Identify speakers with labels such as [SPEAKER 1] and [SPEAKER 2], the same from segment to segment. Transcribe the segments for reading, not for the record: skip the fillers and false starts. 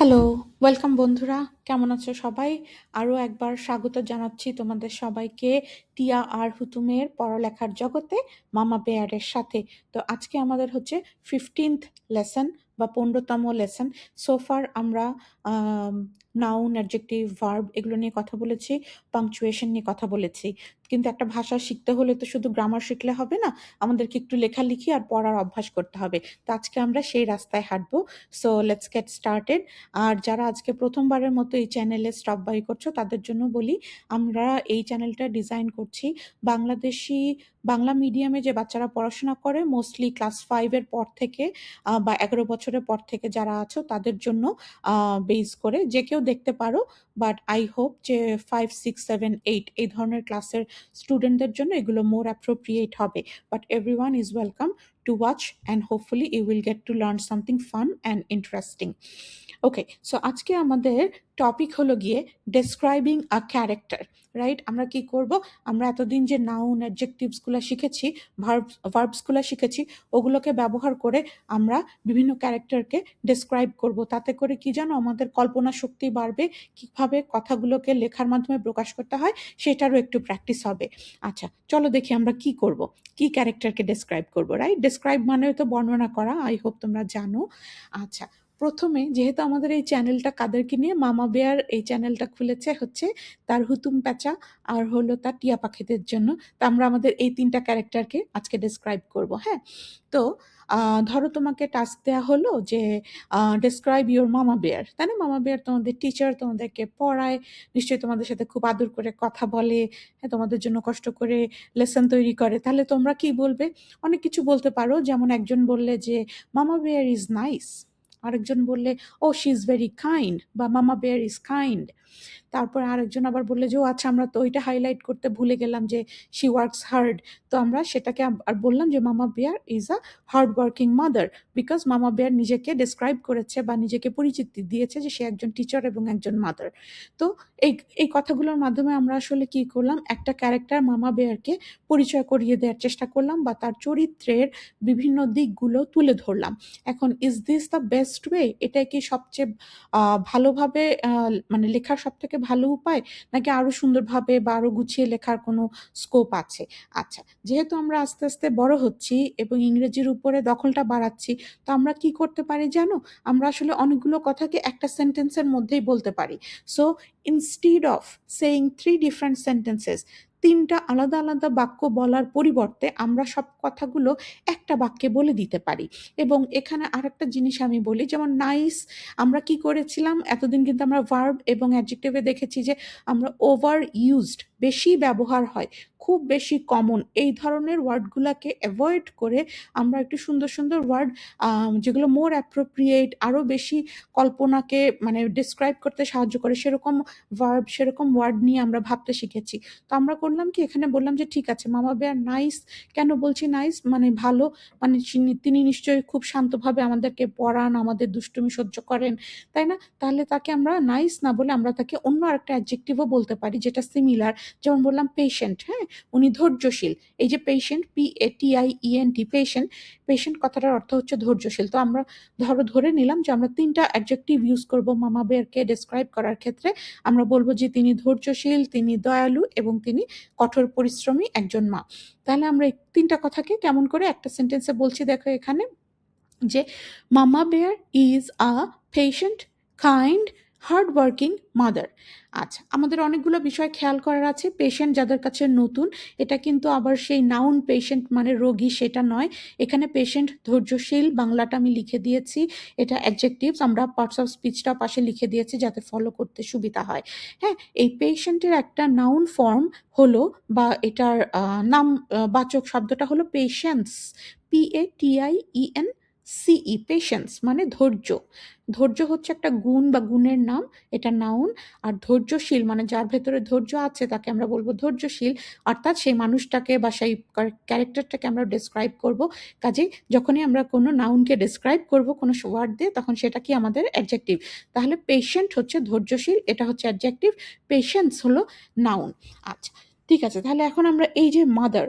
[SPEAKER 1] Hello, welcome বন্ধুরা। কেমন আছো সবাই? আরো একবার স্বাগত জানাচ্ছি তোমাদের সবাইকে টিয়া আর হুতুমের পড়ালেখার জগতে মামা বেয়ারের সাথে। তো আজকে আমাদের হচ্ছে 15th লেসন বা 15তম লেসন। সো ফার আমরা নাউন, অ্যাডজেক্টিভ, ভার্ব এগুলো নিয়ে কথা বলেছি, পাংচুয়েশন নিয়ে কথা বলেছি। কিন্তু একটা ভাষা শিখতে হলে তো শুধু গ্রামার শিখলে হবে না, আমাদেরকে একটু লেখালেখি আর পড়ার অভ্যাস করতে হবে। তো আজকে আমরা সেই রাস্তায় হাঁটবো। So let's get started. আর যারা আজকে প্রথমবারের মতো এই চ্যানেলে স্টপ বাই করছো তাদের জন্য বলি, আমরা এই চ্যানেলটা ডিজাইন করছি বাংলাদেশি বাংলা মিডিয়ামে যে বাচ্চারা পড়াশোনা করে, মোস্টলি ক্লাস 5 এর পর থেকে বা 11 বছরের পর থেকে যারা আছো তাদের জন্য বেস করে। যে কেউ দেখতে পারো, বাট আই হোপ যে 5, 6, 7, 8 এই ধরনের ক্লাসের স্টুডেন্টদের জন্য এগুলো মোর অ্যাপ্রোপ্রিয়েট হবে। But everyone is welcome to watch, and hopefully you will get to learn something fun and interesting. Okay, so আজকে আমাদের টপিক হলো গিয়ে ডেসক্রাইবিং আ ক্যারেক্টার। রাইট? আমরা কি করব? আমরা এতদিন যে নাউন অ্যাডজেক্টিভসগুলো শিখেছি, ভার্বসগুলো শিখেছি, ওগুলোকে ব্যবহার করে আমরা বিভিন্ন ক্যারেক্টারকে ডেসক্রাইব করব। তাতে করে কি জানো, আমাদের কল্পনা শক্তি বাড়বে, কিভাবে কথাগুলোকে লেখার মাধ্যমে প্রকাশ করতে হয় সেটারও একটু প্র্যাকটিস হবে। আচ্ছা, চলো দেখি আমরা কি করব, কি ক্যারেক্টারকে ডেসক্রাইব করব। রাইট? ডেসক্রাইব মানে তো বর্ণনা করা, আই হোপ তোমরা জানো। আচ্ছা, প্রথমে যেহেতু আমাদের এই চ্যানেলটা কাদেরকে নিয়ে, মামা বেয়ার এই চ্যানেলটা খুলেছে হচ্ছে তার হুতুম প্যাঁচা আর হলো তার টিয়া পাখিদের জন্য। তো আমরা আমাদের এই ৩টা ক্যারেক্টারকে আজকে ডেসক্রাইব করব। হ্যাঁ, তো ধরো তোমাকে টাস্ক দেয়া হলো যে ডেসক্রাইব ইউর মামা বেয়ার, তাই না? মামা বেয়ার তোমাদের টিচার, তোমাদেরকে পড়ায়, নিশ্চয়ই তোমাদের সাথে খুব আদর করে কথা বলে, হ্যাঁ, তোমাদের জন্য কষ্ট করে লেসন তৈরি করে। তাহলে তোমরা কি বলবে? অনেক কিছু বলতে পারো। যেমন একজন বললে যে মামা বেয়ার ইজ নাইস, আরেকজন বললে ও শি ইজ ভেরি কাইন্ড, বা মামা বেয়ার ইজ কাইন্ড। তারপর আরেকজন আবার বললে যে ও আচ্ছা, আমরা তো ওইটা হাইলাইট করতে ভুলে গেলাম যে শি ওয়ার্কস হার্ড। তো আমরা সেটাকে আর বললাম যে Mama Bear is a hard working mother, because Mama Bear নিজেকে ডেসক্রাইব করেছে বা নিজেকে পরিচিতি দিয়েছে যে সে একজন টিচার এবং একজন মাদার। তো এই এই কথাগুলোর মাধ্যমে আমরা আসলে কি করলাম, একটা ক্যারেক্টার মামা বেয়ারকে পরিচয় করিয়ে দেওয়ার চেষ্টা করলাম বা তার চরিত্রের বিভিন্ন দিকগুলো তুলে ধরলাম। এখন is this the best way? এটাই কি সবচেয়ে ভালোভাবে মানে লেখার সবথেকে ভালো উপায়? নাকি আরো সুন্দরভাবে বা আরো গুছিয়ে লেখার কোনো স্কোপ আছে? আচ্ছা, যেহেতু আমরা আস্তে, আস্তে বড় হচ্ছি এবং ইংরেজির উপরে দখলটা বাড়াচ্ছি, তো আমরা কি করতে পারি জানো? আমরা আসলে অনেকগুলো কথাকে একটা সেন্টেন্সের মধ্যেই বলতে পারি। So instead of saying 3 different sentences, ৩টা আলাদা, আলাদা বাক্য বলার পরিবর্তে আমরা সব কথাগুলো একটা বাক্যে বলে দিতে পারি। এবং এখানে আরেকটা জিনিস আমি বলি, যেমন নাইস, আমরা কি করেছিলাম এতদিন, কিন্তু আমরা ভার্ব এবং অ্যাডজেক্টিভে দেখেছি যে আমরা ওভার ইউজড, বেশি ব্যবহার হয়, খুব বেশি কমন, এই ধরনের ওয়ার্ডগুলাকে অ্যাভয়েড করে আমরা একটু সুন্দর সুন্দর ওয়ার্ড, যেগুলো মোর অ্যাপ্রোপ্রিয়েট, আরও বেশি কল্পনাকে মানে ডিসক্রাইব করতে সাহায্য করে, সেরকম ভার্ব, সেরকম ওয়ার্ড নিয়ে আমরা ভাবতে শিখেছি। তো আমরা করলাম কি, এখানে বললাম যে ঠিক আছে, মামা বেয়ার নাইস। কেন বলছি নাইস? মানে ভালো, মানে তিনি নিশ্চয়ই খুব শান্তভাবে আমাদেরকে পড়ান, আমাদের দুষ্টুমি সহ্য করেন, তাই না? তাহলে তাকে আমরা নাইস না বলে আমরা তাকে অন্য আরেকটা অ্যাডজেক্টিভও বলতে পারি যেটা সিমিলার। যেমন বললাম পেশেন্ট, হ্যাঁ, উনি ধৈর্যশীল। এই যে পেশেন্ট, PATIENT, পেশেন্ট, পেশেন্ট কথাটার অর্থ হচ্ছে ধৈর্যশীল। তো আমরা ধরে নিলাম যে আমরা ৩টা অ্যাডজেক্টিভ ইউজ করব মামা বেয়ারকে ডেসক্রাইব করার ক্ষেত্রে। আমরা বলবো যে তিনি ধৈর্যশীল, তিনি দয়ালু এবং তিনি কঠোর পরিশ্রমী একজন মা। তাহলে আমরা এই ৩টা কথাকে কেমন করে একটা সেন্টেন্সে বলছি দেখো এখানে, যে Mama Bear is a patient, kind, hard working mother. আচ্ছা, আমাদের অনেকগুলো বিষয় খেয়াল করার আছে। পেশেন্ট যাদের কাছে নতুন, এটা কিন্তু আবার সেই নাউন পেশেন্ট মানে রোগী সেটা নয়। এখানে পেশেন্ট ধৈর্যশীল, বাংলাটা আমি লিখে দিয়েছি, এটা অ্যাডজেক্টিভস, আমরা পার্টস অফ স্পিচটা পাশে লিখে দিয়েছি যাতে ফলো করতে সুবিধা হয়। হ্যাঁ, এই পেশেন্টের একটা নাউন ফর্ম হলো বা এটার নাম বাচক শব্দটা হলো পেশেন্স, PATIENCE, পেশেন্স মানে ধৈর্য। ধৈর্য হচ্ছে একটা গুণ বা গুণের নাম, এটা নাউন। আর ধৈর্যশীল মানে যার ভেতরে ধৈর্য আছে তাকে আমরা বলবো ধৈর্যশীল, অর্থাৎ সেই মানুষটাকে বা সেই ক্যারেক্টারটাকে আমরা ডেসক্রাইব করব। কাজেই যখনই আমরা কোনো নাউনকে ডেসক্রাইব করব কোনো ওয়ার্ড দিয়ে, তখন সেটা কি আমাদের অ্যাডজেক্টিভ। তাহলে পেশেন্ট হচ্ছে ধৈর্যশীল, এটা হচ্ছে অ্যাডজেক্টিভ, পেশেন্স হলো নাউন। আচ্ছা, ঠিক আছে, তাহলে এখন আমরা এই যে মাদার,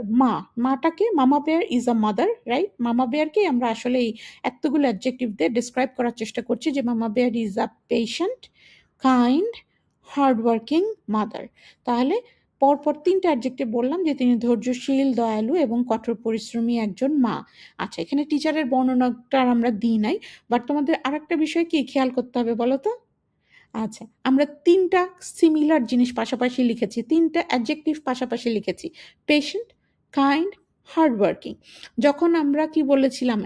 [SPEAKER 1] মাটাকে Mama Bear is a mother, right? Mama বেয়ারকে আমরা আসলে এই এতগুলো অ্যাডজেক্টিভ দিয়ে ডিসক্রাইব করার চেষ্টা করছি যে Mama Bear is a patient, kind, hardworking mother. তাহলে পরপর ৩টা অ্যাডজেক্টিভ বললাম যে তিনি ধৈর্যশীল, দয়ালু এবং কঠোর পরিশ্রমী একজন মা। আচ্ছা, এখানে টিচারের বর্ণনাটা আর আমরা দিই নাই, বাট তোমাদের আরেকটা বিষয় কি খেয়াল করতে হবে বলো তো? আচ্ছা, আমরা ৩টা সিমিলার জিনিস পাশাপাশি লিখেছি, ৩টা অ্যাডজেক্টিভ পাশাপাশি লিখেছি। Patient, kind, hardworking. যখন আমরা কি বলেছিলাম?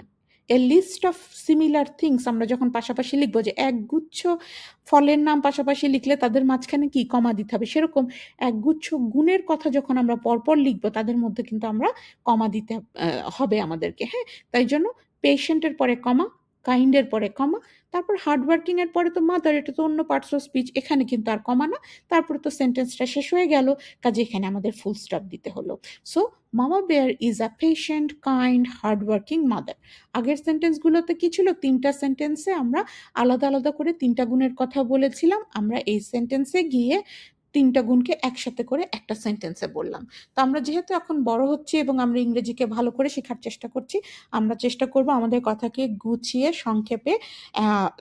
[SPEAKER 1] A list of similar things আমরা যখন পাশাপাশি লিখবো, যে একগুচ্ছ ফলের নাম পাশাপাশি লিখলে তাদের মাঝখানে কি কমা দিতে হবে, সেরকম একগুচ্ছ গুণের কথা যখন আমরা পরপর লিখবো তাদের মধ্যে কিন্তু আমরা কমা দিতে হবে আমাদেরকে, হ্যাঁ? তাই জন্য পেশেন্টের পরে কমা, কাইন্ডের পরে কমা, তারপর হার্ডওয়ার্কিং এর পরে তো মাদার, এটা তো অন্য পার্টস অফ স্পিচ, এখানে কিন্তু আর কমা না, তারপরে তো সেন্টেন্সটা শেষ হয়ে গেল, কাজে এখানে আমাদের ফুল স্টপ দিতে হলো। So Mama Bear is a patient, kind, hardworking mother. আগের সেন্টেন্সগুলোতে কি ছিল? ৩টা সেন্টেন্সে আমরা আলাদা আলাদা করে ৩টা গুণের কথা বলেছিলাম, আমরা এই সেন্টেন্সে গিয়ে ৩টা গুণকে একসাথে করে একটা সেন্টেন্সে বললাম। তো আমরা যেহেতু এখন বড় হচ্ছি এবং আমরা ইংরেজিকে ভালো করে শেখার চেষ্টা করছি, আমরা চেষ্টা করব আমাদের কথাকে গুছিয়ে সংক্ষেপে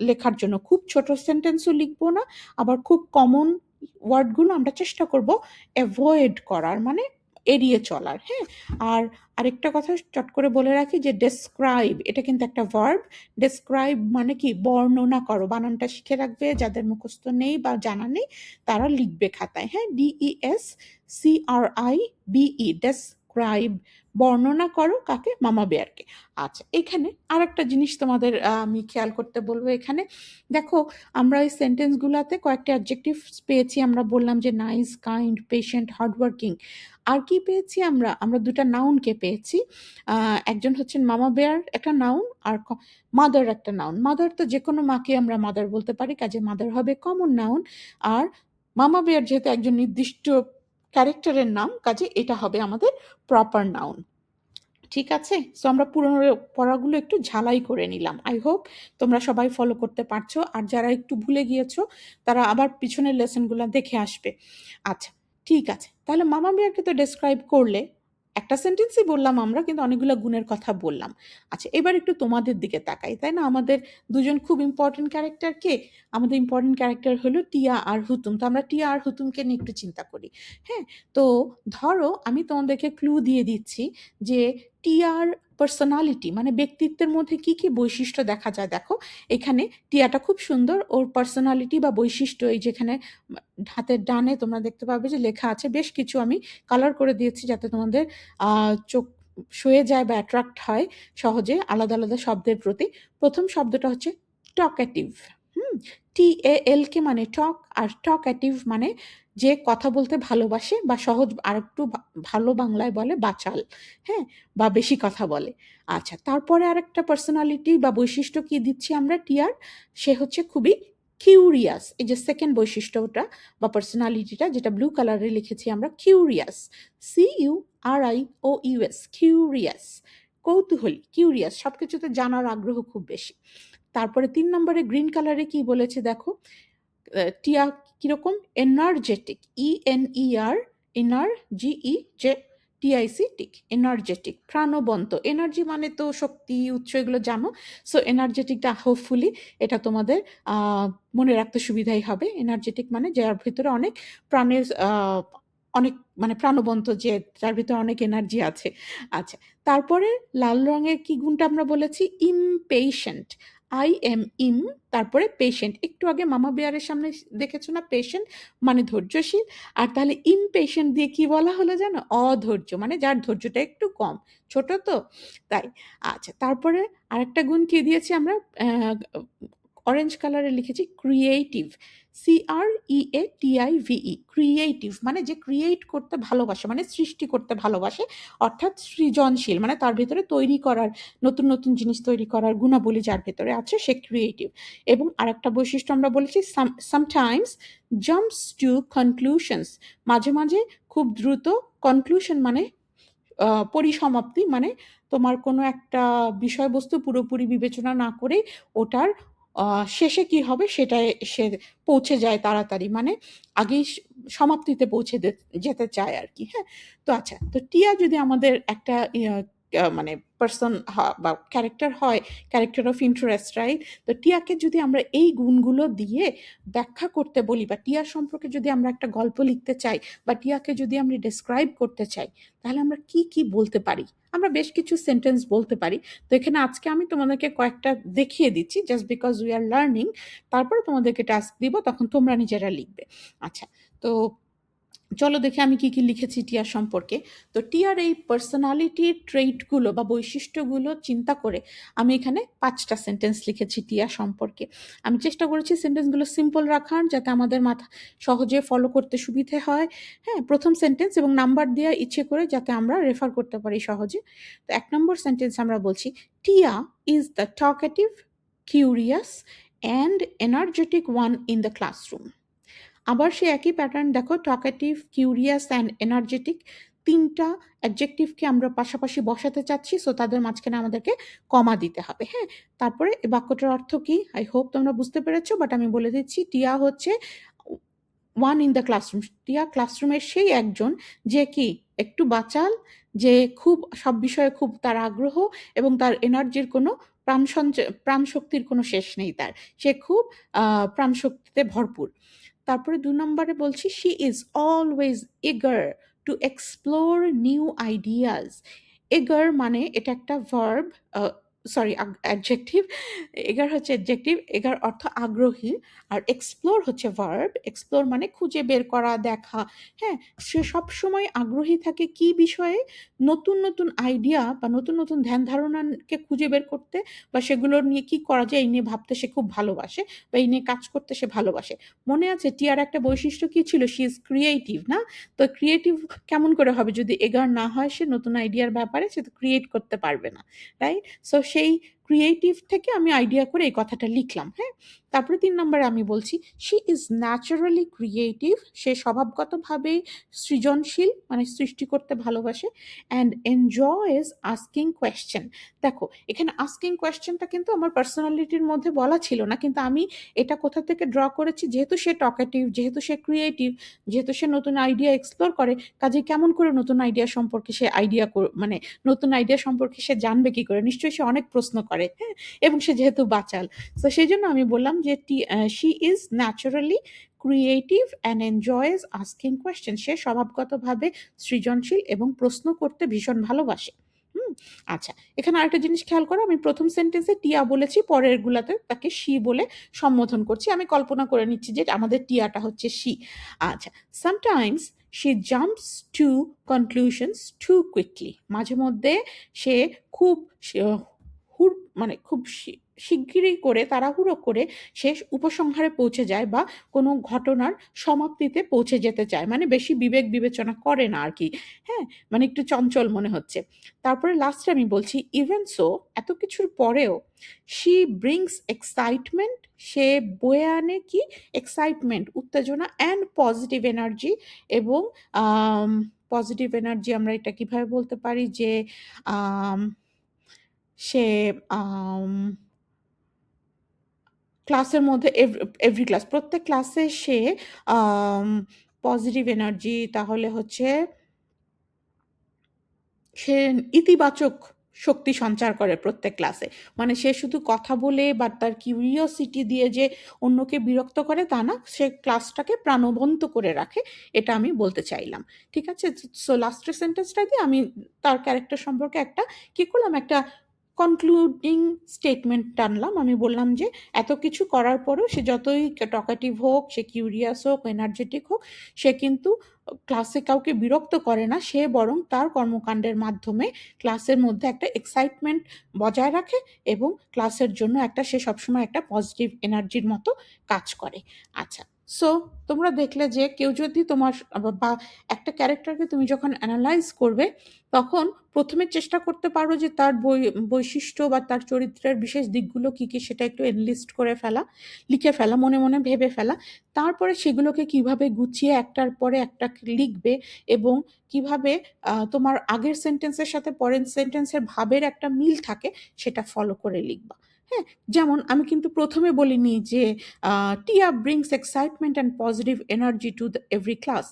[SPEAKER 1] লেখার জন্য। খুব ছোট সেন্টেন্সও লিখবো না, আবার খুব কমন ওয়ার্ডগুলো আমরা চেষ্টা করব অ্যাভয়েড করার, মানে এড়িয়ে চলার, হ্যাঁ? আর আরেকটা কথা চট করে বলে রাখি যে ডেসক্রাইব, এটা কিন্তু একটা ভার্ব। ডেসক্রাইব মানে কি? বর্ণনা করো। বানানটা শিখে রাখবে, যাদের মুখস্থ নেই বা জানা নেই তারা লিখবে খাতায়, হ্যাঁ? DESCRIBE, ডেসক্রাইব, বর্ণনা করো কাকে? মামা বেয়ারকে। আচ্ছা, এখানে আরেকটা জিনিস তোমাদের আমি খেয়াল করতে বলবো। এখানে দেখো, আমরা এই সেন্টেন্সগুলোতে কয়েকটা অ্যাডজেক্টিভস পেয়েছি, আমরা বললাম যে নাইস, কাইন্ড, পেশেন্ট, হার্ডওয়ার্কিং। আর কি পেয়েছি আমরা? আমরা 2টা নাউনকে পেয়েছি। একজন হচ্ছেন মামা বেয়ার, একটা নাউন, আর মাদার একটা নাউন। মাদার তো যে কোনো মাকে আমরা মাদার বলতে পারি, কাজে মাদার হবে কমন নাউন। আর মামা বেয়ার যেহেতু একজন নির্দিষ্ট ক্যারেক্টারের নাম, কাজে এটা হবে আমাদের প্রপার নাউন। ঠিক আছে? সো আমরা পুরনো পড়াগুলো একটু ঝালাই করে নিলাম। আই হোপ তোমরা সবাই ফলো করতে পারছো। আর যারা একটু ভুলে গিয়েছো তারা আবার পিছনের লেসনগুলো দেখে আসবে। আচ্ছা, ঠিক আছে। তাহলে মামা মিয়াকে তো ডেসক্রাইব করলে, একটা সেন্টেন্সই বললাম আমরা, কিন্তু অনেকগুলো গুণের কথা বললাম। আচ্ছা, এবার একটু তোমাদের দিকে তাকাই, তাই না? আমাদের দুজন খুব ইম্পর্টেন্ট ক্যারেক্টার কে? আমাদের ইম্পর্টেন্ট ক্যারেক্টার হলো টিয়া আর হুতুম। তো আমরা টিয়া আর হুতুমকে নিয়ে একটু চিন্তা করি, হ্যাঁ? তো ধরো আমি তোমাদেরকে ক্লু দিয়ে দিচ্ছি যে টিয়ার পার্সোনালিটি মানে ব্যক্তিত্বের মধ্যে কি কি বৈশিষ্ট্য দেখা যায়। দেখো, এখানে টিয়াটা খুব সুন্দর, ওর পার্সোনালিটি বা বৈশিষ্ট্য এই যেখানে হাতের ডানে তোমরা দেখতে পাবে যে লেখা আছে, বেশ কিছু আমি কালার করে দিয়েছি যাতে তোমাদের চোখ সয়ে যায় বা অ্যাট্রাক্ট হয় সহজে আলাদা আলাদা শব্দের প্রতি। প্রথম শব্দটা হচ্ছে টকেটিভ। TAL কে মানে টক, আর টকেটিভ মানে যে কথা বলতে ভালোবাসে, বা সহজ আর একটু ভালো বাংলায় বলে বাচাল, হ্যাঁ? বা বেশি কথা বলে। আচ্ছা, তারপরে আরেকটা পার্সোনালিটি বা বৈশিষ্ট্য কি দিচ্ছি আমরা টিয়ার? সে হচ্ছে খুবই কিউরিয়াস। এই যে সেকেন্ড বৈশিষ্ট্যটা বা পার্সোনালিটিটা, যেটা ব্লু কালারে লিখেছি আমরা, কিউরিয়াস, CURIOUS, কিউরিয়াস, কৌতূহলী, কিউরিয়াস, সবকিছুতে জানার আগ্রহ খুব বেশি। তারপরে ৩ নম্বরে গ্রিন কালারে কি বলেছে দেখো, টিয়া কিরকম? এনার্জেটিক, ENER, ENERGETIC, এনার্জেটিক, প্রাণবন্ত। এনার্জি মানে তো শক্তি, উৎস, এগুলো জানো। সো এনার্জেটিকটা হোপফুলি এটা তোমাদের মনে রাখতে সুবিধাই হবে। এনার্জেটিক মানে যার ভিতরে অনেক প্রাণের অনেক মানে প্রাণবন্ত, যে যার ভিতরে অনেক এনার্জি আছে। আচ্ছা, তারপরে লাল রঙের কি গুণটা আমরা বলেছি? ইমপেশেন্ট, IM, তারপরে পেশেন্ট। একটু আগে মামা বেয়ারের সামনে দেখেছো না, পেশেন্ট মানে ধৈর্যশীল, আর তাহলে ইমপেশেন্ট দিয়ে কি বলা হলো জানো? অধৈর্য, মানে যার ধৈর্যটা একটু কম, ছোট তো তাই। আচ্ছা, তারপরে আরেকটা গুণ কি দিয়েছি আমরা? অরেঞ্জ কালারে লিখেছি ক্রিয়েটিভ, CREATIVE, ক্রিয়েটিভ মানে যে ক্রিয়েট করতে ভালোবাসে, মানে সৃষ্টি করতে ভালোবাসে, অর্থাৎ সৃজনশীল, মানে তার ভেতরে তৈরি করার, নতুন নতুন জিনিস তৈরি করার গুণাবলী যার ভেতরে আছে, সে ক্রিয়েটিভ। এবং আরেকটা বৈশিষ্ট্য আমরা বলেছি সামটাইমস জাম্পস টু কনক্লুশনস, মাঝে মাঝে খুব দ্রুত, কনক্লুশন মানে পরিসমাপ্তি, মানে তোমার কোনো একটা বিষয়বস্তু পুরোপুরি বিবেচনা না করে ওটার শেষে কি হবে সেটায় সে পৌঁছে যায় তাড়াতাড়ি, মানে আগেই সমাপ্তিতে পৌঁছে যেতে চায় আর কি। হ্যাঁ, তো আচ্ছা, তো টিয়া যদি আমাদের একটা মানে পার্সন বা ক্যারেক্টার হয়, ক্যারেক্টার অফ ইন্টারেস্ট, রাইট? তো টিয়াকে যদি আমরা এই গুণগুলো দিয়ে ব্যাখ্যা করতে বলি, বা টিয়া সম্পর্কে যদি আমরা একটা গল্প লিখতে চাই, বা টিয়াকে যদি আমরা ডেসক্রাইব করতে চাই, তাহলে আমরা কি কি বলতে পারি? আমরা বেশ কিছু সেন্টেন্স বলতে পারি। তো এখানে আজকে আমি তোমাদেরকে কয়েকটা দেখিয়ে দিচ্ছি, just because we are learning. তারপরে তোমাদেরকে টাস্ক দিব, তখন তোমরা নিজেরা লিখবে। আচ্ছা, তো চলো দেখে আমি কি কি লিখেছি টিয়ার সম্পর্কে। তো টিয়ার এই পার্সোনালিটি ট্রেইটগুলো বা বৈশিষ্ট্যগুলো চিন্তা করে আমি এখানে 5টা সেন্টেন্স লিখেছি টিয়া সম্পর্কে। আমি চেষ্টা করেছি সেন্টেন্সগুলো সিম্পল রাখার, যাতে আমাদের মাথা সহজে ফলো করতে সুবিধে হয়। হ্যাঁ, প্রথম সেন্টেন্স এবং নাম্বার দেওয়া ইচ্ছে করে, যাতে আমরা রেফার করতে পারি সহজে। তো 1 নম্বর সেন্টেন্স আমরা বলছি, টিয়া is the talkative, curious and energetic one in the classroom. আবার সে একই প্যাটার্ন দেখো, টকেটিভ, কিউরিয়াস অ্যান্ড এনার্জেটিক, 3টা অ্যাডজেক্টিভকে আমরা পাশাপাশি বসাতে চাচ্ছি, সো তাদের মাঝখানে আমাদেরকে কমা দিতে হবে। হ্যাঁ, তারপরে এই বাক্যটার অর্থ কি, আই হোপ তোমরা বুঝতে পেরেছো, বাট আমি বলে দিচ্ছি। টিয়া হচ্ছে ওয়ান ইন দ্য ক্লাসরুম, টিয়া ক্লাসরুমের সেই একজন যে কি একটু বাচাল, যে খুব সব বিষয়ে খুব তার আগ্রহ, এবং তার এনার্জির কোনো প্রাণশক্তির কোনো শেষ নেই তার, সে খুব প্রাণশক্তিতে ভরপুর। তারপরে 2 নম্বরে বলছি, শি ইজ অলওয়েজ এগার টু এক্সপ্লোর নিউ আইডিয়াস। এগার মানে এটা একটা ভার্ব, সরি অ্যাডজেক্টিভ। এগার হচ্ছে অ্যাডজেক্টিভ, এগার অর্থ আগ্রহী, আর এক্সপ্লোর হচ্ছে ভার্ব। এক্সপ্লোর মানে খুঁজে বের করা, দেখা। হ্যাঁ, সে সবসময় আগ্রহী থাকে কি বিষয়ে, নতুন নতুন আইডিয়া বা নতুন নতুন ধ্যান ধারণাকে খুঁজে বের করতে, বা সেগুলো নিয়ে কি করা যায় এই নিয়ে ভাবতে সে খুব ভালোবাসে, বা এই নিয়ে কাজ করতে সে ভালোবাসে। মনে আছে টিয়ার একটা বৈশিষ্ট্য কি ছিল, শি ইজ ক্রিয়েটিভ না? তো ক্রিয়েটিভ কেমন করে হবে যদি এগার না হয়, সে নতুন আইডিয়ার ব্যাপারে সে তো ক্রিয়েট করতে পারবে না, রাইট? সো সেই ক্রিয়েটিভ থেকে আমি আইডিয়া করে এই কথাটা লিখলাম। হ্যাঁ, তারপরে 3 নম্বরে আমি বলছি, শি ইজ ন্যাচারালি ক্রিয়েটিভ, সে স্বভাবগতভাবেই সৃজনশীল, মানে সৃষ্টি করতে ভালোবাসে, অ্যান্ড এনজয়স আস্কিং কোয়েশ্চেন। দেখো এখানে আস্কিং কোয়েশ্চেনটা কিন্তু আমার পার্সোনালিটির মধ্যে বলা ছিল না, কিন্তু আমি এটা কোথা থেকে ড্র করেছি, যেহেতু সে টকেটিভ, যেহেতু সে ক্রিয়েটিভ, যেহেতু সে নতুন আইডিয়া এক্সপ্লোর করে, কাজে কেমন করে নতুন আইডিয়া সম্পর্কে সে মানে নতুন আইডিয়া সম্পর্কে সে জানবে কি করে, নিশ্চয়ই সে অনেক প্রশ্ন করে। হ্যাঁ, এবং সে যেহেতু বাচাল, তো সেই জন্য আমি বললাম যে she is naturally creative and enjoys asking question, সে স্বভাবগতভাবে সৃজনশীল এবং প্রশ্ন করতে ভীষণ ভালোবাসে। হুম, আচ্ছা, এখানে আরেকটা জিনিস খেয়াল করো, আমি প্রথম সেন্টেন্সে টিয়া বলেছি, পরের গুলাতে তাকে শি বলে সম্বোধন করছি। আমি কল্পনা করে নিচ্ছি যে আমাদের টিয়াটা হচ্ছে শি। আচ্ছা, sometimes she jumps to conclusions too quickly, মাঝে মধ্যে সে খুব মানে খুব শিগগিরই করে, তাড়াহুড়ো করে সে উপসংহারে পৌঁছে যায়, বা কোনো ঘটনার সমাপ্তিতে পৌঁছে যেতে চায়, মানে বেশি বিবেক বিবেচনা করে না আর কি। হ্যাঁ, মানে একটু চঞ্চল মনে হচ্ছে। তারপরে লাস্টে আমি বলছি, ইভেন সো, এত কিছুর পরেও, শি ব্রিংস এক্সাইটমেন্ট, সে বয়ে আনে কি, এক্সাইটমেন্ট, উত্তেজনা, অ্যান্ড পজিটিভ এনার্জি। এবং পজিটিভ এনার্জি আমরা এটা কিভাবে বলতে পারি, যে সে ক্লাসের মধ্যে এভরি ক্লাস, প্রত্যেক ক্লাসে সে পজিটিভ এনার্জি, তাহলে হচ্ছে সে ইতিবাচক শক্তি সঞ্চার করে প্রত্যেক ক্লাসে। মানে সে শুধু কথা বলে বা তার কিউরিওসিটি দিয়ে যে অন্যকে বিরক্ত করে তা না, সে ক্লাসটাকে প্রাণবন্ত করে রাখে, এটা আমি বলতে চাইলাম। ঠিক আছে, সো লাস্টের সেন্টেন্সটা দিয়ে আমি তার ক্যারেক্টার সম্পর্কে একটা কি করলাম, একটা কনক্লুডিং স্টেটমেন্ট টানলাম। আমি বললাম যে এত কিছু করার পরেও সে যতই টকাটিভ হোক, সে কিউরিয়াস হোক, এনার্জেটিক হোক, সে কিন্তু ক্লাসে কাউকে বিরক্ত করে না, সে বরং তার কর্মকাণ্ডের মাধ্যমে ক্লাসের মধ্যে একটা এক্সাইটমেন্ট বজায় রাখে, এবং ক্লাসের জন্য সে সবসময় একটা পজিটিভ এনার্জির মতো কাজ করে। আচ্ছা, সো তোমরা দেখলে যে কেউ যদি তোমার বা একটা ক্যারেক্টারকে তুমি যখন অ্যানালাইজ করবে, তখন প্রথমে চেষ্টা করতে পারো যে তার বৈশিষ্ট্য বা তার চরিত্রের বিশেষ দিকগুলো কি কি সেটা একটু এনলিস্ট করে ফেলা, লিখে ফেলা, মনে মনে ভেবে ফেলা। তারপরে সেগুলোকে কিভাবে গুছিয়ে একটার পরে একটা লিখবে, এবং কিভাবে তোমার আগের সেন্টেন্সের সাথে পরের সেন্টেন্সের ভাবের একটা মিল থাকে, সেটা ফলো করে লিখবা। হ্যাঁ, যেমন আমি কিন্তু প্রথমে বলিনি যে টিয়া brings excitement and positive energy to the every class,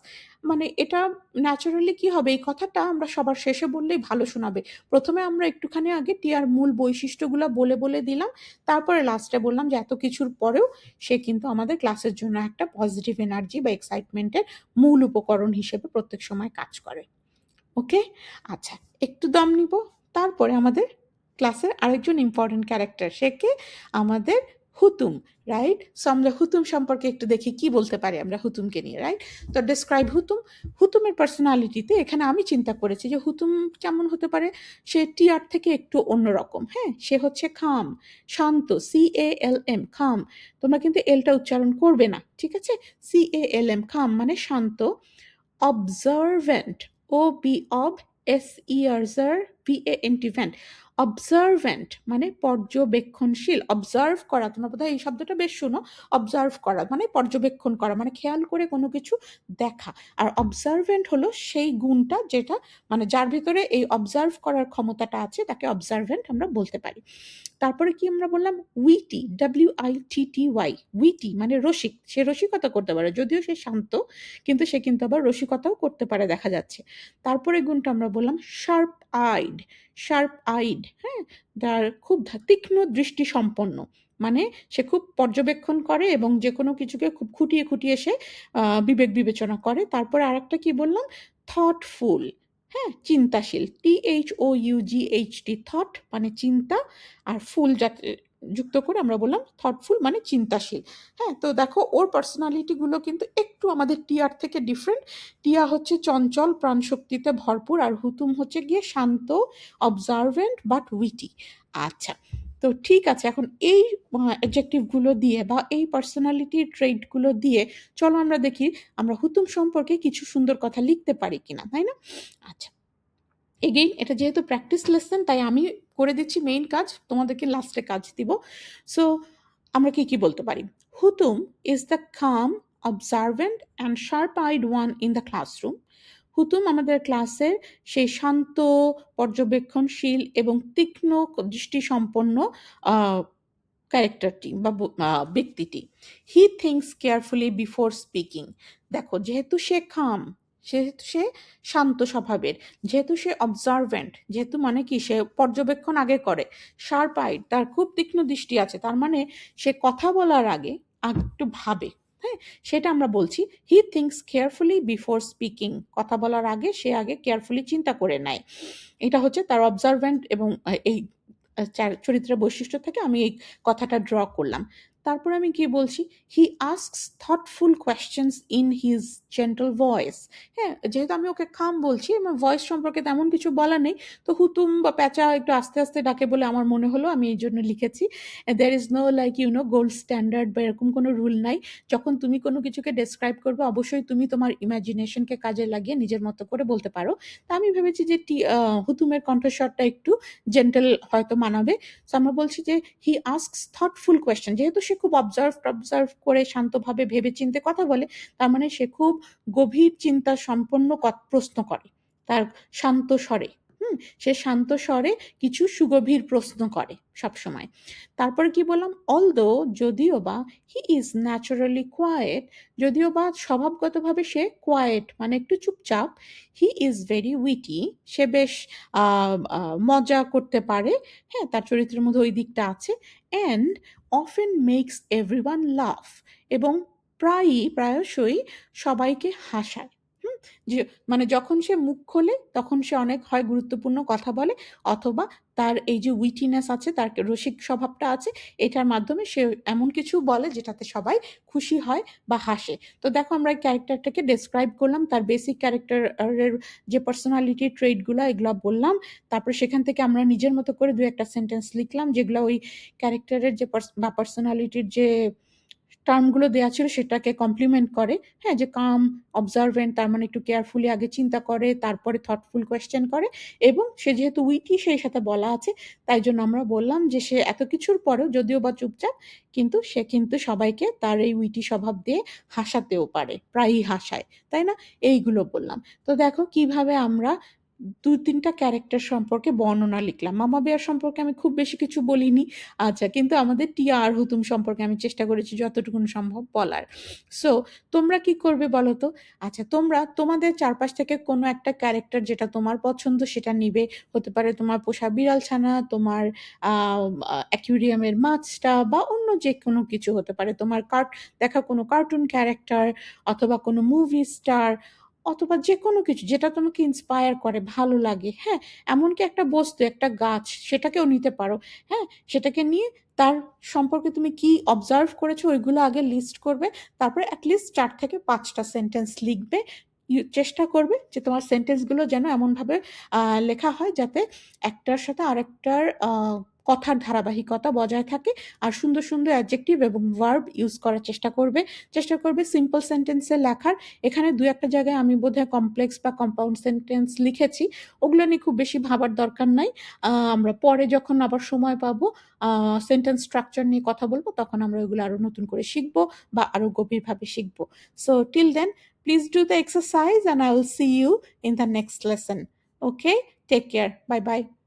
[SPEAKER 1] মানে এটা ন্যাচারালি কি হবে, এই কথাটা আমরা সবার শেষে বললেই ভালো শোনাবে। প্রথমে আমরা একটুখানি আগে টিয়ার মূল বৈশিষ্ট্যগুলো বলে বলে দিলাম, তারপরে লাস্টে বললাম যে এত কিছুর পরেও সে কিন্তু আমাদের ক্লাসের জন্য একটা পজিটিভ এনার্জি বা এক্সাইটমেন্টের মূল উপকরণ হিসেবে প্রত্যেক সময় কাজ করে। ওকে, আচ্ছা, একটু দম নিব। তারপরে আমাদের ক্লাসের আরেকজন ইম্পর্টেন্ট ক্যারেক্টার, সে কে? আমাদের হুতুম, রাইট? সো আমরা হুতুম সম্পর্কে একটু দেখি কি বলতে পারি আমরা হুতুমকে নিয়ে, রাইট? তো ডিসক্রাইব হুতুম। হুতুমের পার্সোনালিটিতে এখানে আমি চিন্তা করেছি যে হুতুম কেমন হতে পারে। সে টিয়ার থেকে একটু অন্যরকম। হ্যাঁ, সে হচ্ছে খাম, শান্ত, CALM, খাম। তোমরা কিন্তু এলটা উচ্চারণ করবে না, ঠিক আছে? CALM, খাম মানে শান্ত। অবজারভেন্ট, OBOB, ভেন্ট, অবজারভেন্ট মানে পর্যবেক্ষণশীল। অবজার্ভ করা, তোমরা বোধহয় এই শব্দটা বেশ শুনো। অবজার্ভ করা মানে পর্যবেক্ষণ করা, মানে খেয়াল করে কোনো কিছু দেখা। আর অবজারভেন্ট হলো সেই গুণটা যেটা, মানে যার ভিতরে এই অবজার্ভ করার ক্ষমতাটা আছে, তাকে অবজারভেন্ট আমরা বলতে পারি। তারপরে কি আমরা বললাম? উইটি, WITTY, উইটি মানে রসিক। সে রসিকতা করতে পারে, যদিও সে শান্ত, কিন্তু সে কিন্তু আবার রসিকতাও করতে পারে দেখা যাচ্ছে। তারপরে গুণটা আমরা বললাম শার্প আইড, শার্প আইড, হ্যাঁ, তার খুব তীক্ষ্ণ দৃষ্টি সম্পন্ন, মানে সে খুব পর্যবেক্ষণ করে এবং যে কোনো কিছুকে খুব খুঁটিয়ে খুঁটিয়ে সে বিবেক বিবেচনা করে। তারপরে আরেকটা কি বললাম? থটফুল, হ্যাঁ, চিন্তাশীল। THOUGHT, থট মানে চিন্তা, আর ফুল যাতে যুক্ত করে আমরা বললাম থটফুল মানে চিন্তাশীল। হ্যাঁ, তো দেখো ওর পার্সোনালিটিগুলো কিন্তু একটু আমাদের টিয়ার থেকে ডিফারেন্ট। টিয়া হচ্ছে চঞ্চল, প্রাণশক্তিতে ভরপুর, আর হুতুম হচ্ছে গিয়ে শান্ত, অবজারভেন্ট বাট উইটি। আচ্ছা, তো ঠিক আছে, এখন এই অ্যাডজেক্টিভগুলো দিয়ে বা এই পার্সোনালিটি ট্রেটগুলো দিয়ে চলো আমরা দেখি আমরা হুতুম সম্পর্কে কিছু সুন্দর কথা লিখতে পারি কিনা, তাই না? আচ্ছা, এগেইন এটা যেহেতু প্র্যাকটিস লেসন, তাই আমি করে দিচ্ছি মেইন কাজ, তোমাদেরকে লাস্টে কাজ দিব। সো আমরা কি কি বলতে পারি? Hutum is the calm, observant and sharp eyed one in the classroom. Hutum আমাদের ক্লাসের সেই শান্ত, পর্যবেক্ষণশীল এবং তীক্ষ্ণ দৃষ্টিসম্পন্ন ক্যারেক্টারটি বা ব্যক্তিটি। হি থিঙ্কস কেয়ারফুলি বিফোর স্পিকিং। দেখো, যেহেতু সে খাম, যেহেতু সে শান্ত স্বভাবের, যেহেতু সে অবজারভেন্ট, যেহেতু মানে কি সে পর্যবেক্ষণ আগে করে, শার্প আইড, তার খুব তীক্ষ্ণ দৃষ্টি আছে, তার মানে সে কথা বলার আগে একটু ভাবে। হ্যাঁ, সেটা আমরা বলছি হি থিঙ্কস কেয়ারফুলি বিফোর স্পিকিং। কথা বলার আগে সে আগে কেয়ারফুলি চিন্তা করে নেয়। এটা হচ্ছে তার অবজারভেন্ট এবং এই চরিত্রের বৈশিষ্ট্য থেকে আমি এই কথাটা ড্র করলাম। তারপর আমি কি বলছি? He asks thoughtful questions in his gentle voice. হ্যাঁ, যেহেতু আমি ওকে খাম বলছি, আমার ভয়েস সম্পর্কে তেমন কিছু বলা নেই, তো হুতুম বা প্যাঁচা একটু আস্তে আস্তে ডাকে বলে আমার মনে হলো, আমি এই জন্য লিখেছি। There is no like gold standard বা এরকম কোনো রুল নাই। যখন তুমি কোনো কিছুকে ডেসক্রাইব করবে, অবশ্যই তুমি তোমার ইমাজিনেশনকে কাজে লাগিয়ে নিজের মতো করে বলতে পারো। তা আমি ভেবেছি যে হুতুমের কণ্ঠস্বরটা একটু জেন্টেল হয়তো মানাবে। সো আমরা বলছি যে হি আস্কস থটফুল কোয়েশ্চেন। যেহেতু সে খুব অবজার্ভ করে শান্তভাবে ভেবে চিন্তে কথা বলে, তার মানে সে খুব গভীর চিন্তা সম্পন্ন প্রশ্ন করে তার শান্ত স্বরে। সে শান্ত স্বরে কিছু সুগভীর প্রশ্ন করে সব সময়। তারপরে কি বললাম? অলদো, যদিও বা, হি ইজ ন্যাচারালি কোয়াইট, যদিও বা স্বভাবগতভাবে সে কোয়াইট মানে একটু চুপচাপ। হি ইজ ভেরি উইটি, সে বেশ মজা করতে পারে। হ্যাঁ, তার চরিত্রের মধ্যে ওই দিকটা আছে। অ্যান্ড অফেন মেক্স এভরিওয়ান লাফ, এবং প্রায়শই সবাইকে হাসায়। যে মানে যখন সে মুখ খোলে তখন সে অনেক হয় গুরুত্বপূর্ণ কথা বলে, অথবা তার এই যে উইটিনেস আছে, তার রসিক স্বভাবটা আছে, এটার মাধ্যমে সে এমন কিছু বলে যেটাতে সবাই খুশি হয় বা হাসে। তো দেখো, আমরা এই ক্যারেক্টারটাকে ডেসক্রাইব করলাম, তার বেসিক ক্যারেক্টারের যে পার্সোনালিটি ট্রেটগুলো এগুলো বললাম। তারপর সেখান থেকে আমরা নিজের মতো করে দু একটা সেন্টেন্স লিখলাম, যেগুলো ওই ক্যারেক্টারের যে বা পার্সোনালিটির যে টার্মগুলো দেওয়া ছিল সেটাকে কমপ্লিমেন্ট করে। হ্যাঁ, যে কাম, অবজারভেন্ট, তার মানে একটু কেয়ারফুলি আগে চিন্তা করে, তারপরে থটফুল কোয়েশ্চেন করে, এবং সে যেহেতু উইটি সেই সাথে বলা আছে, তাই জন্য আমরা বললাম যে সে এত কিছুর পরেও যদিও বা চুপচাপ, কিন্তু সে কিন্তু সবাইকে তার এই উইটি স্বভাব দিয়ে হাসাতেও পারে, প্রায়ই হাসায়, তাই না? এইগুলো বললাম। তো দেখো কিভাবে আমরা 2-3টা ক্যারেক্টার সম্পর্কে বর্ণনা লিখলাম। মামা বেয়ার সম্পর্কে আমি খুব বেশি কিছু বলিনি। আচ্ছা, কিন্তু আমাদের টিয়া আর হুতুম সম্পর্কে আমি চেষ্টা করেছি যতটুকুন সম্ভব বলার। সো তোমরা কি করবে বলো তো? আচ্ছা, তোমরা তোমাদের চারপাশ থেকে কোনো একটা ক্যারেক্টার যেটা তোমার পছন্দ সেটা নিবে। হতে পারে তোমার পোষা বিড়াল ছানা, তোমার আ অ্যাকুয়ারিয়ামের মাছটা বা অন্য যেকোনো কিছু হতে পারে। তোমার দেখা কোনো কার্টুন ক্যারেক্টার অথবা কোনো মুভি স্টার অথবা যেকোনো কিছু যেটা তোমাকে ইন্সপায়ার করে, ভালো লাগে, হ্যাঁ? এমনকি একটা বস্তু, একটা গাছ সেটাকেও নিতে পারো, হ্যাঁ? সেটাকে নিয়ে তার সম্পর্কে তুমি কি অবজার্ভ করেছো ওইগুলো আগে লিস্ট করবে। তারপরে এট লিস্ট ৪ থেকে ৫ টা সেন্টেন্স লিখবে। চেষ্টা করবে যে তোমার সেন্টেন্সগুলো যেন এমনভাবে লেখা হয় যাতে একটার সাথে আরেকটার কথার ধারাবাহিকতা বজায় থাকে। আর সুন্দর, সুন্দর অ্যাডজেক্টিভ এবং ভার্ব ইউজ করার চেষ্টা করবে। চেষ্টা করবে সিম্পল সেন্টেন্সে লেখার। এখানে ২-১ টা জায়গায় আমি বোধহয় কমপ্লেক্স বা কম্পাউন্ড সেন্টেন্স লিখেছি। ওগুলো নিয়ে খুব বেশি ভাবার দরকার নাই। আমরা পরে যখন আবার সময় পাবো সেন্টেন্স স্ট্রাকচার নিয়ে কথা বলব, তখন আমরা ওগুলো আরো নতুন করে শিখব বা আরো গভীরভাবে শিখব। So till then, please do the exercise and I will see you in the next lesson. Okay? Take care. Bye bye.